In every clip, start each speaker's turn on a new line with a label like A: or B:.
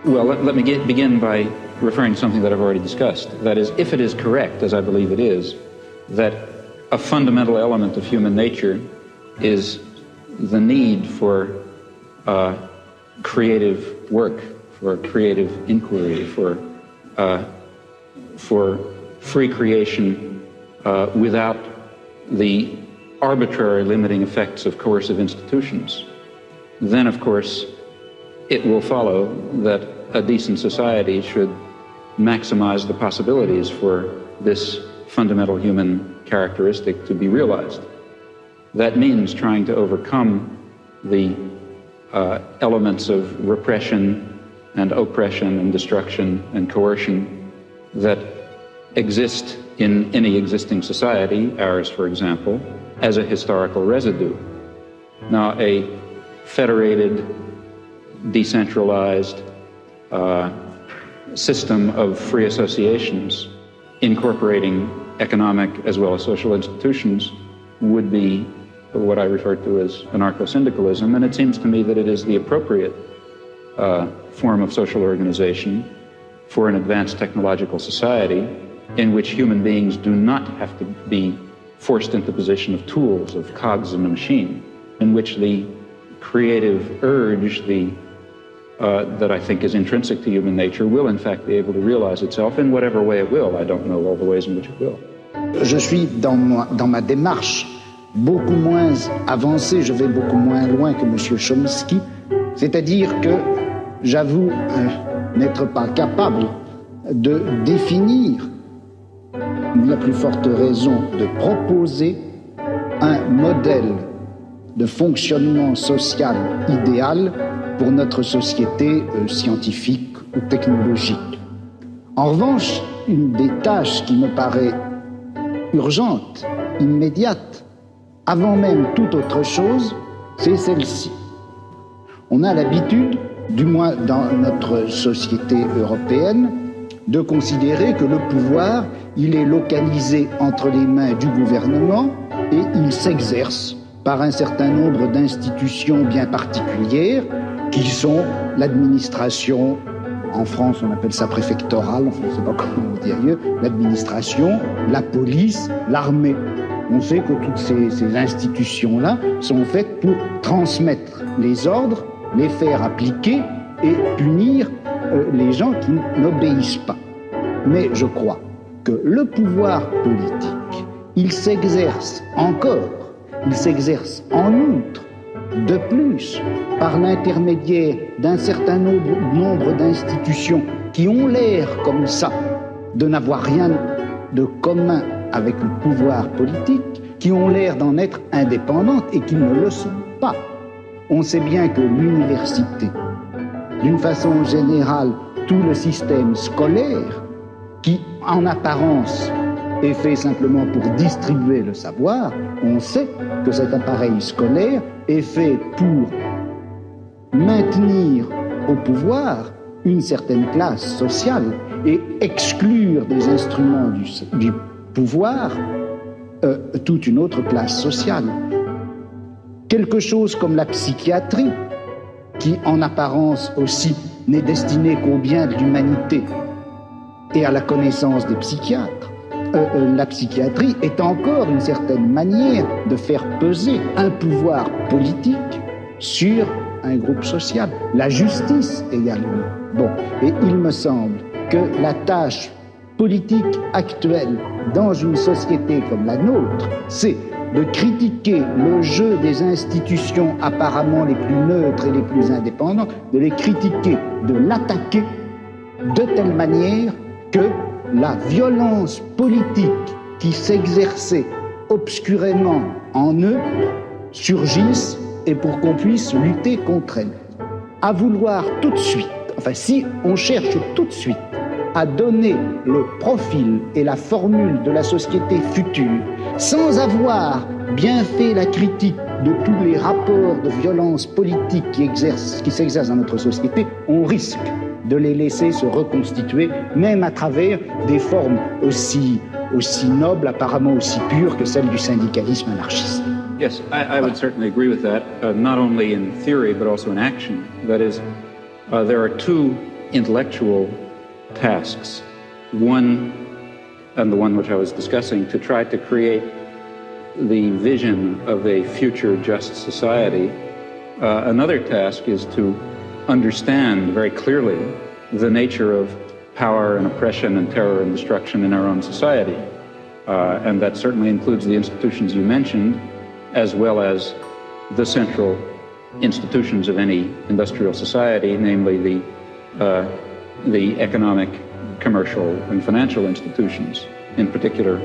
A: Well, let me begin by referring to something that I've already discussed. That is, if it is correct, as I believe it is, that a fundamental element of human nature is the need for creative work, for creative inquiry, for free creation without the arbitrary limiting effects of coercive institutions, then of course it will follow that a decent society should maximize the possibilities for this fundamental human characteristic to be realized. That means trying to overcome the elements of repression and oppression and destruction and coercion that exist in any existing society, ours for example, as a historical residue. Now, a federated, decentralized system of free associations incorporating economic as well as social institutions would be what I refer to as anarcho-syndicalism, and it seems to me that it is the appropriate form of social organization for an advanced technological society in which human beings do not have to be forced into the position of tools, of cogs in a machine, in which the creative urge, that I think is intrinsic to human nature, will in fact be able to realize itself in whatever way it will. I don't know all the ways in which it will.
B: Je suis dans ma démarche beaucoup moins avancée, je vais beaucoup moins loin que M. Chomsky, c'est-à-dire que j'avoue n'être pas capable de définir, ni la plus forte raison de proposer un modèle de fonctionnement social idéal pour notre société scientifique ou technologique. En revanche, une des tâches qui me paraît urgente, immédiate, avant même toute autre chose, c'est celle-ci. On a l'habitude, du moins dans notre société européenne, de considérer que le pouvoir, il est localisé entre les mains du gouvernement et il s'exerce par un certain nombre d'institutions bien particulières qui sont l'administration, en France on appelle ça préfectorale, enfin, je ne sais pas comment on dit ailleurs, l'administration, la police, l'armée. On sait que toutes ces institutions-là sont faites pour transmettre les ordres, les faire appliquer et punir les gens qui n'obéissent pas. Mais je crois que le pouvoir politique, il s'exerce encore, il s'exerce en outre, de plus, par l'intermédiaire d'un certain nombre d'institutions qui ont l'air comme ça de n'avoir rien de commun avec le pouvoir politique, qui ont l'air d'en être indépendantes et qui ne le sont pas. On sait bien que l'université, d'une façon générale, tout le système scolaire, qui en apparence est fait simplement pour distribuer le savoir, on sait que cet appareil scolaire est fait pour maintenir au pouvoir une certaine classe sociale et exclure des instruments du pouvoir toute une autre classe sociale. Quelque chose comme la psychiatrie, qui en apparence aussi n'est destinée qu'au bien de l'humanité et à la connaissance des psychiatres, la psychiatrie est encore une certaine manière de faire peser un pouvoir politique sur un groupe social. La justice également. Bon, et il me semble que la tâche politique actuelle dans une société comme la nôtre, c'est de critiquer le jeu des institutions apparemment les plus neutres et les plus indépendantes, de les critiquer, de l'attaquer de telle manière que la violence politique qui s'exerçait obscurément en eux surgisse et pour qu'on puisse lutter contre elle. À vouloir tout de suite, enfin si on cherche tout de suite à donner le profil et la formule de la société future sans avoir bien fait la critique de tous les rapports de violence politique qui s'exercent dans notre société, on risque de les laisser se reconstituer, même à travers des formes aussi nobles, apparemment aussi pures que celles du syndicalisme anarchiste.
A: Yes, I would certainly agree with that, not only in theory but also in action. That is, there are two intellectual tasks. One, and the one which I was discussing, to try to create the vision of a future just society. Another task is to understand very clearly the nature of power and oppression and terror and destruction in our own society. And that certainly includes the institutions you mentioned, as well as the central institutions of any industrial society, namely the economic, commercial, and financial institutions, in particular,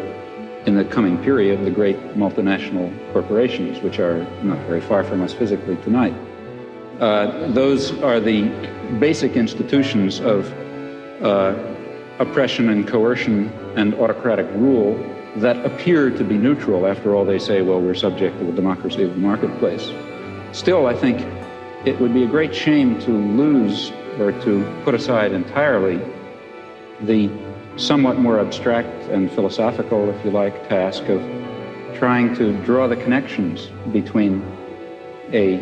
A: in the coming period, the great multinational corporations, which are not very far from us physically tonight. Those are the basic institutions of oppression and coercion and autocratic rule that appear to be neutral. After all, they say, well, we're subject to the democracy of the marketplace. Still, I think it would be a great shame to lose or to put aside entirely the somewhat more abstract and philosophical, if you like, task of trying to draw the connections between a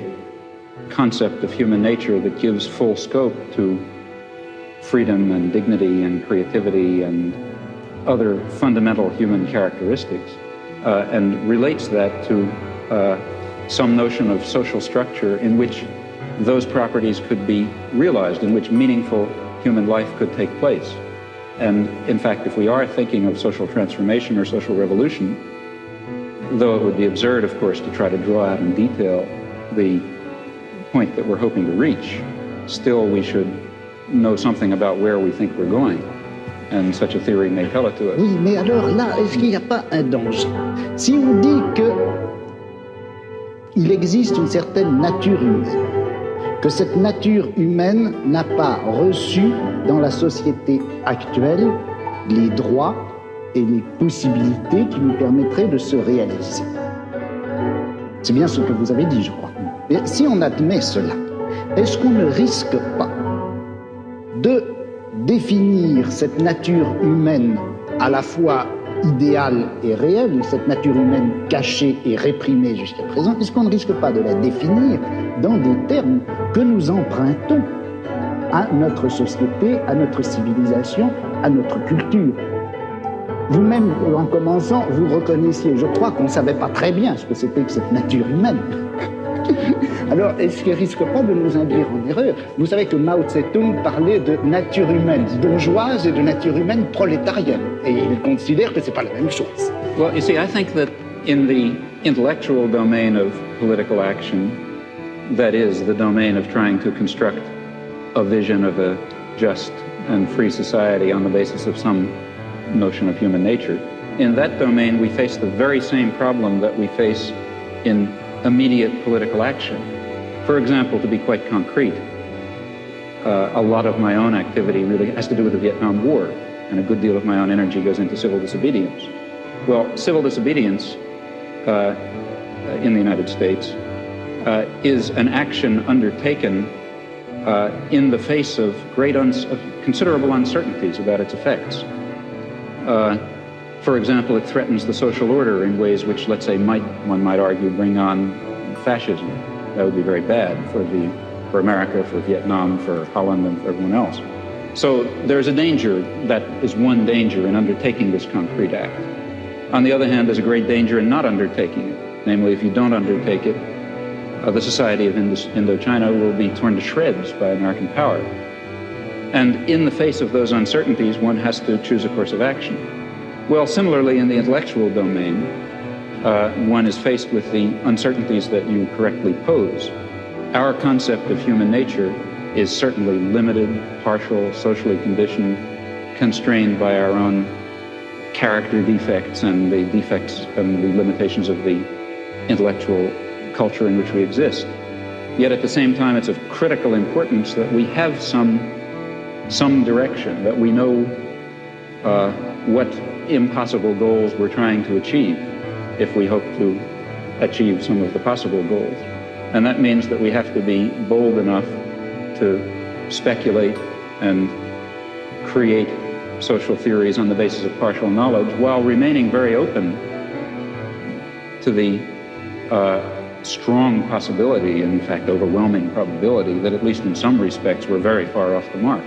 A: concept of human nature that gives full scope to freedom and dignity and creativity and other fundamental human characteristics, and relates that to some notion of social structure in which those properties could be realized, in which meaningful human life could take place. And in fact, if we are thinking of social transformation or social revolution, though it would be absurd, of course, to try to draw out in detail the point that we're hoping to reach, still we should know something about where we think we're going. And such a theory may tell it to us.
B: Oui, mais alors là, est-ce qu'il n'y a pas un danger? Si on dit qu'il existe une certaine nature humaine, que cette nature humaine n'a pas reçu dans la société actuelle les droits et les possibilités qui lui permettraient de se réaliser. C'est bien ce que vous avez dit, je crois. Et si on admet cela, est-ce qu'on ne risque pas de définir cette nature humaine à la fois idéale et réelle, cette nature humaine cachée et réprimée jusqu'à présent, est-ce qu'on ne risque pas de la définir dans des termes que nous empruntons à notre société, à notre civilisation, à notre culture? Vous-même, en commençant, vous reconnaissiez, je crois qu'on ne savait pas très bien ce que c'était que cette nature humaine. Alors, est-ce qu'il ne risque pas de nous induire en erreur? Vous savez que Mao Tse-tung parlait de nature humaine bourgeoise et de nature humaine prolétarienne. Et il considère que ce n'est pas la même chose.
A: Well, you see, I think that in the intellectual domain of political action, that is, the domain of trying to construct a vision of a just and free society on the basis of some notion of human nature, in that domain we face the very same problem that we face in immediate political action. For example, to be quite concrete, a lot of my own activity really has to do with the Vietnam War, and a good deal of my own energy goes into civil disobedience. Well, civil disobedience in the United States is an action undertaken in the face of considerable uncertainties about its effects. For example, it threatens the social order in ways which, let's say, one might argue, bring on fascism. That would be very bad for America, for Vietnam, for Holland, and for everyone else. So there's a danger, that is one danger in undertaking this concrete act. On the other hand, there's a great danger in not undertaking it. Namely, if you don't undertake it, the society of Indochina will be torn to shreds by American power. And in the face of those uncertainties, one has to choose a course of action. Well, similarly, in the intellectual domain, one is faced with the uncertainties that you correctly pose. Our concept of human nature is certainly limited, partial, socially conditioned, constrained by our own character defects and the defects and the limitations of the intellectual culture in which we exist. Yet at the same time, it's of critical importance that we have some direction, that we know what impossible goals we're trying to achieve if we hope to achieve some of the possible goals. And that means that we have to be bold enough to speculate and create social theories on the basis of partial knowledge while remaining very open to the strong possibility, in fact overwhelming probability, that at least in some respects we're very far off the mark.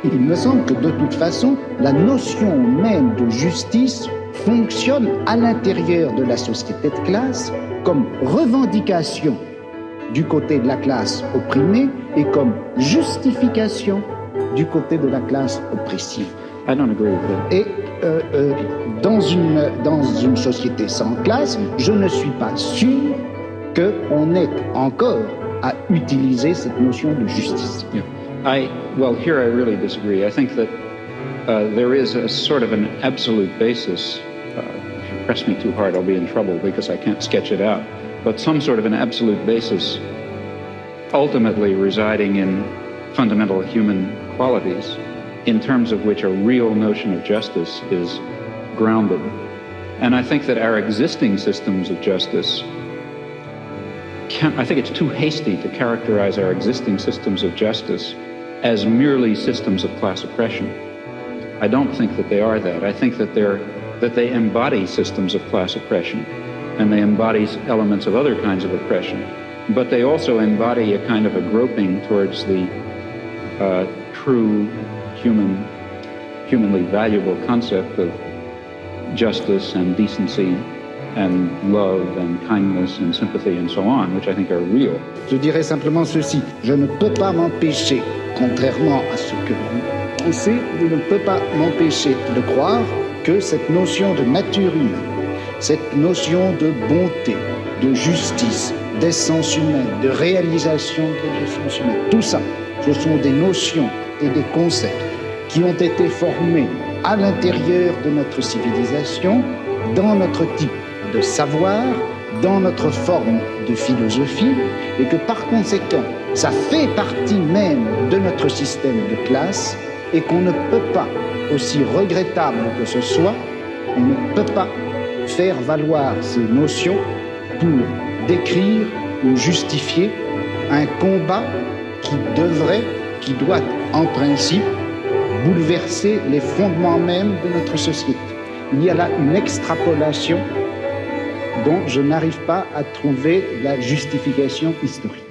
B: Il me semble que de toute façon, la notion même de justice fonctionne à l'intérieur de la société de classe comme revendication du côté de la classe opprimée et comme justification du côté de la classe oppressive.
A: I don't agree with that.
B: Et dans une société sans classe, je ne suis pas sûr qu'on ait encore à utiliser cette notion de justice.
A: Yeah. Well, here I really disagree. I think that there is a sort of an absolute basis. If you press me too hard, I'll be in trouble because I can't sketch it out. But some sort of an absolute basis ultimately residing in fundamental human qualities in terms of which a real notion of justice is grounded. And I think that our existing systems of justice I think it's too hasty to characterize our existing systems of justice as merely systems of class oppression. I don't think that they are that. I think that they embody systems of class oppression, and they embody elements of other kinds of oppression, but they also embody a kind of a groping towards the true humanly valuable concept of justice and decency and love and kindness and sympathy and so on, which I think are real.
B: Je dirais simplement ceci, je ne peux pas m'empêcher, contrairement à ce que vous pensez, je ne peux pas m'empêcher de croire que cette notion de nature humaine, cette notion de bonté, de justice, d'essence humaine, de réalisation de l'essence humaine, tout ça, ce sont des notions et des concepts qui ont été formés à l'intérieur de notre civilisation, dans notre type de savoir, dans notre forme de philosophie, et que par conséquent, ça fait partie même de notre système de classe, et qu'on ne peut pas, aussi regrettable que ce soit, on ne peut pas faire valoir ces notions pour décrire ou justifier un combat qui doit en principe bouleverser les fondements même de notre société. Il y a là une extrapolation dont je n'arrive pas à trouver la justification historique.